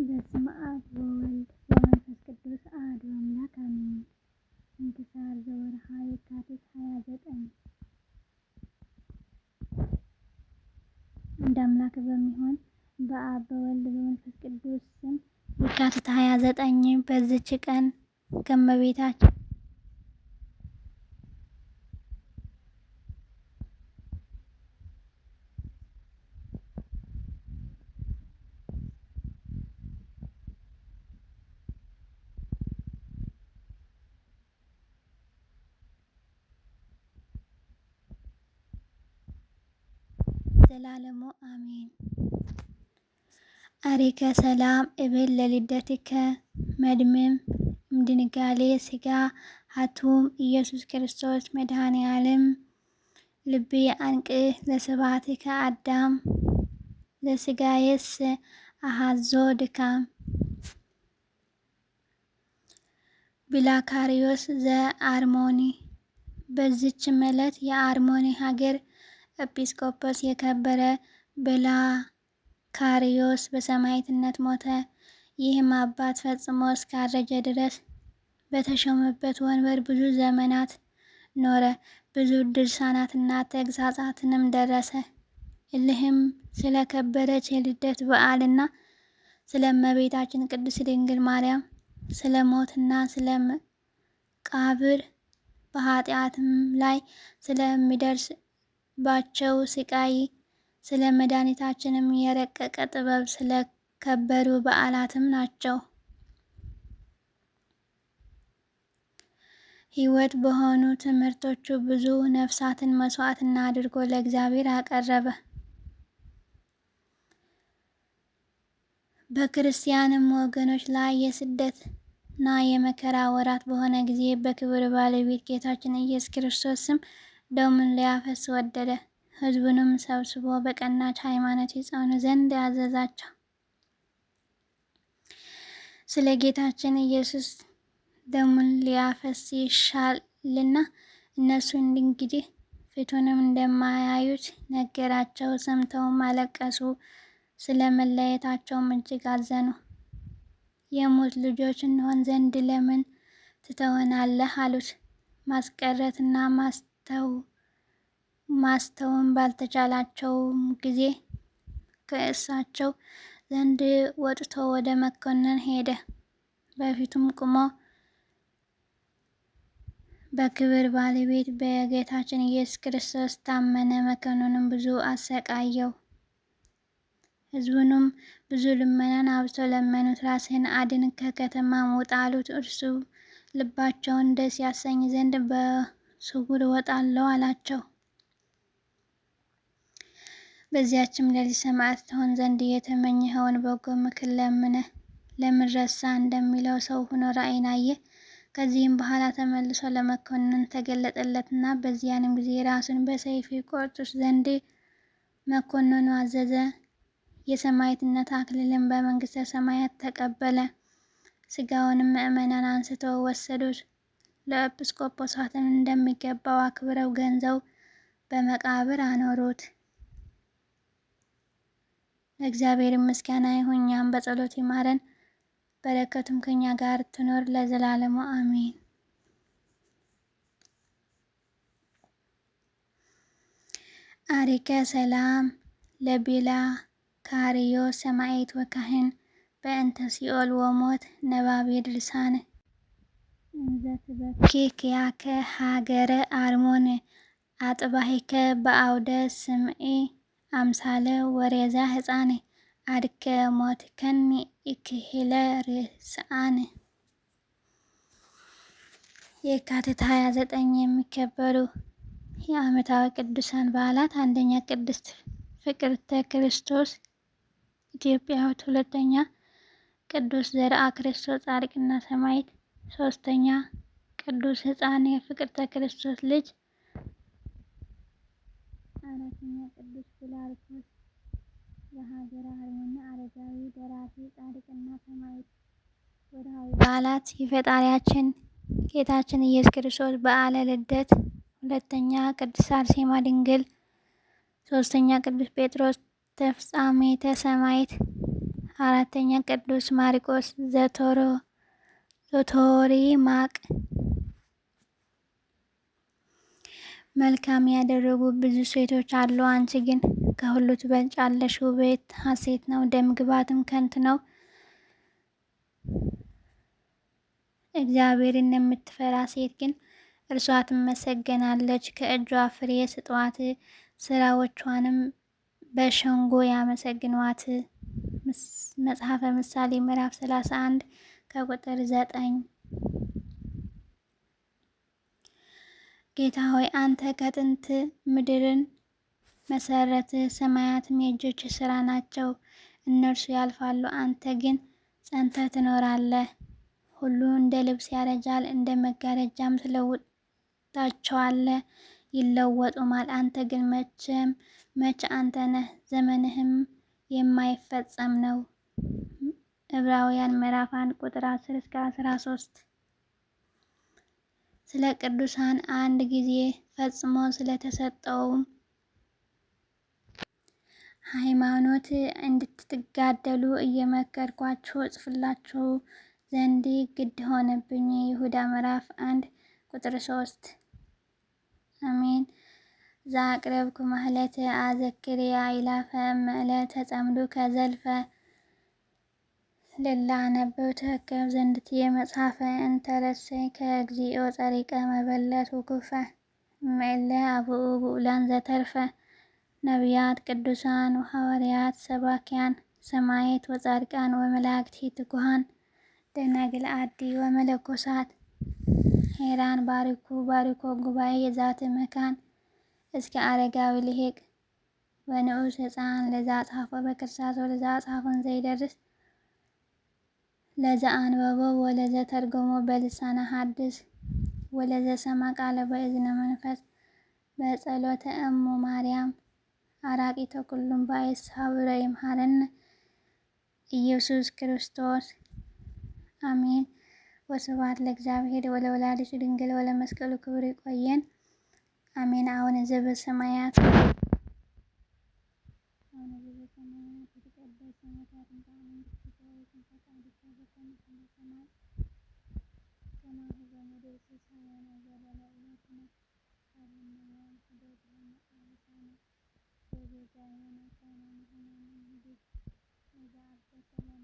በስመ አብ ወወልድ ወመንፈስ ቅዱስ አሐዱ አምላክ አሜን። ስንክሳር ዘወርኃ የካቲት 29 አንድ አምላክ በሚሆን በአብ በወልድ በመንፈስ ቅዱስ ስም የካቲት 29 በዚች ቀን ከእመቤታችን ዘላለሙ አሜን። አሪከ ሰላም እብል ለልደትከ መድምም እምድንጋሌ ሥጋ ሀቱም ኢየሱስ ክርስቶስ መድኃኔ ዓለም ልቤ አንቅህ ለስብሐቲከ አዳም ለሥጋዬስ አሐዞ ድካም። ብላካርዮስ ዘአርሞኒ። በዚች ዕለት የአርሞኒ ሀገር ኤጲስቆጶስ የከበረ ብላካርዮስ በሰማዕትነት ሞተ። ይህም አባት ፈጽሞ እስካረጀ ድረስ በተሾመበት ወንበር ብዙ ዘመናት ኖረ። ብዙ ድርሳናትና ተግሣጻትንም ደረሰ። እሊህም ስለ ከበረች የልደት በዓልና ስለ እመቤታችን ቅድስት ድንግል ማርያም ስለ ሞትና ስለ መቃብር በኃጢአትም ላይ ስለሚደርስባቸው ስቃይ ስለ መድኃኒታችንም የረቀቀ ጥበብ ስለ ከበሩ በዓላትም ናቸው። ሕይወት በሆኑ ትምህርቶቹ ብዙ ነፍሳትን መስዋዕትና አድርጎ ለእግዚአብሔር አቀረበ። በክርስቲያንም ወገኖች ላይ የስደትና የመከራ ወራት በሆነ ጊዜ በክብር ባለቤት ጌታችን ኢየሱስ ክርስቶስ ስም ደሙን ሊያፈስ ወደደ። ሕዝቡንም ሰብስቦ በቀናች ሃይማኖት ይጸኑ ዘንድ አዘዛቸው። ስለ ጌታችን ኢየሱስ ደሙን ሊያፈስ ይሻልና እነሱ እንግዲህ ፊቱንም እንደማያዩት ነገራቸው። ሰምተውም አለቀሱ። ስለ መለየታቸውም እጅግ አዘኑ። የሙት ልጆች እንሆን ዘንድ ለምን ትተወናለህ? አሉት። ማስቀረትና ማስተውም ባልተቻላቸውም ጊዜ ከእሳቸው ዘንድ ወጥቶ ወደ መኮንን ሄደ። በፊቱም ቆሞ በክብር ባለቤት በጌታችን ኢየሱስ ክርስቶስ ታመነ። መኮንኑም ብዙ አሰቃየው። ሕዝቡንም ብዙ ልመናን አብዝተው ለመኑት። ራስህን አድን፣ ከከተማም ውጣ አሉት። እርሱ ልባቸውን ደስ ያሰኝ ዘንድ በስውር እወጣለሁ አላቸው። በዚያችም ሌሊት ሰማዕት ትሆን ዘንድ የተመኘኸውን በጎ ምክር ለምነህ ለምን ረሳህ እንደሚለው ሰው ሆኖ ራእይን አየ። ከዚህም በኋላ ተመልሶ ለመኮንን ተገለጠለትና በዚያንም ጊዜ ራሱን በሰይፍ ይቆርጡት ዘንድ መኮንኑ አዘዘ። የሰማዕትነት አክሊልን በመንግሥተ ሰማያት ተቀበለ። ሥጋውንም ምእመናን አንስተው ወሰዱት። ለኤጲስቆጶሳትም እንደሚገባው አክብረው ገንዘው በመቃብር አኖሩት። ለእግዚአብሔር ምስጋና ይሁን፣ እኛም በጸሎት ይማረን፣ በረከቱም ከኛ ጋር ትኖር ለዘላለሙ አሜን። አሪከ ሰላም ለብላካርዮስ ሰማዕት ወካህን በእንተ ሲኦል ወሞት ነባቤ ድርሳን እንዘ ትበኪ ክያከ ሀገረ አርሞን አጥባሂከ በአውደ ስምዒ አምሳለ ወሬዛ ሕፃን አድከ ሞትከኒ ኢክሂለ ርስአን። የካቲት 29 የሚከበሩ የዓመታዊ ቅዱሳን በዓላት፦ አንደኛ ቅድስት ፍቅርተ ክርስቶስ ኢትዮጵያዊት፣ ሁለተኛ ቅዱስ ዘርአ ክርስቶስ ጻድቅና ሰማዕት፣ ሶስተኛ ቅዱስ ሕፃን የፍቅርተ ክርስቶስ ልጅ፣ አራተኛ ቅዱስ ፊላርኮስ ዘሀገረ አርሞን አረጋዊ ደራሲ ጻድቅና ሰማዕት። ወርኃዊ በዓላት፦ የፈጣሪያችን ጌታችን ኢየሱስ ክርስቶስ በዓለ ልደት፣ ሁለተኛ ቅድስት አርሴማ ድንግል፣ ሶስተኛ ቅዱስ ጴጥሮስ ተፍጻሜተ ሰማዕት፣ 4ኛ ቅዱስ ማርቆስ ዘቶሪማቅ። መልካም ያደረጉ ብዙ ሴቶች አሉ፣ አንቺ ግን ከሁሉ ትበልጫለሽ። ውበት ሐሴት ነው፣ ደም ግባትም ከንቱ ነው። እግዚአብሔርን የምትፈራ ሴት ግን እርሷ ትመሰገናለች። ከእጇ ፍሬ ስጧት፣ ስራዎቿንም በሸንጎ ያመሰግኗት። መጽሐፈ ምሳሌ ምዕራፍ 31 ከቁጥር 9። ጌታ ሆይ አንተ ከጥንት ምድርን መሰረት፣ ሰማያትም የእጆች ስራ ናቸው። እነርሱ ያልፋሉ፣ አንተ ግን ጸንተህ ትኖራለህ። ሁሉ እንደ ልብስ ያረጃል፣ እንደ መጋረጃም ትለውጣቸዋለህ፣ ይለወጡማል። አንተ ግን መቼ አንተ ነህ፣ ዘመንህም የማይፈጸም ነው። ዕብራውያን ምዕራፍ 1 ቁጥር 10-13። ስለ ቅዱሳን አንድ ጊዜ ፈጽሞ ስለተሰጠውም ሃይማኖት እንድትጋደሉ እየመከርኳችሁ እጽፍላችሁ ዘንድ ግድ ሆነብኝ። ይሁዳ ምዕራፍ 1 ቁጥር 3። አሜን። ዘአቅረብኩ ማህሌተ አዘክርያ አእላፈ ምዕለተ ጸምዱከ ዘልፈ ለላ አነብብ ተከብ ዘንድትየ መጽሐፈ እንተረሰይ ከእግዚኦ ጸሪቀ መበለት ውኩፈ እምእለ አብኡ ብኡላን ዘተርፈ ነቢያት ቅዱሳን ወሐዋርያት ሰባክያን ሰማዕት ወጻድቃን ወመላእክት ትጉሃን ደናግል አዲ ወመለኮሳት ሄራን ባርኩ ጉባኤ የዛት መካን እስከ አረጋዊ ልሂቅ ወንዑስ ሕፃን ለዛ ጻፎ በክርሳስ ወለዛ ጻፎን ዘይደርስ ለዛ አንበቦ ወለዘ ተርጎሞ በልሳነ ሐዲስ ወለዘ ሰማ ቃለ በእዝነ መንፈስ በጸሎተ እሙ ማርያም አራቂተ ኩሉም ባይስ ሀብረ ይምሃረነ ኢየሱስ ክርስቶስ አሜን። ወስብሐት ለእግዚአብሔር ወለወላዲቱ ድንግል ወለመስቀሉ ክቡር። ይቆየን። አሜን። አቡነ ዘበሰማያት የተቀደሰ ስምከ ትምጻእ መንግሥትከ ወይኩን ፈቃድከ በከመ በሰማይ ከማሁ በምድር ሲሳየነ ዘለለዕለትነ ሀበነ ዮም ኅድግ ለነ አበሳነ ወጌጋየነ ከመ ንሕነኒ ንኅድግ ለዘአበሰ ለነ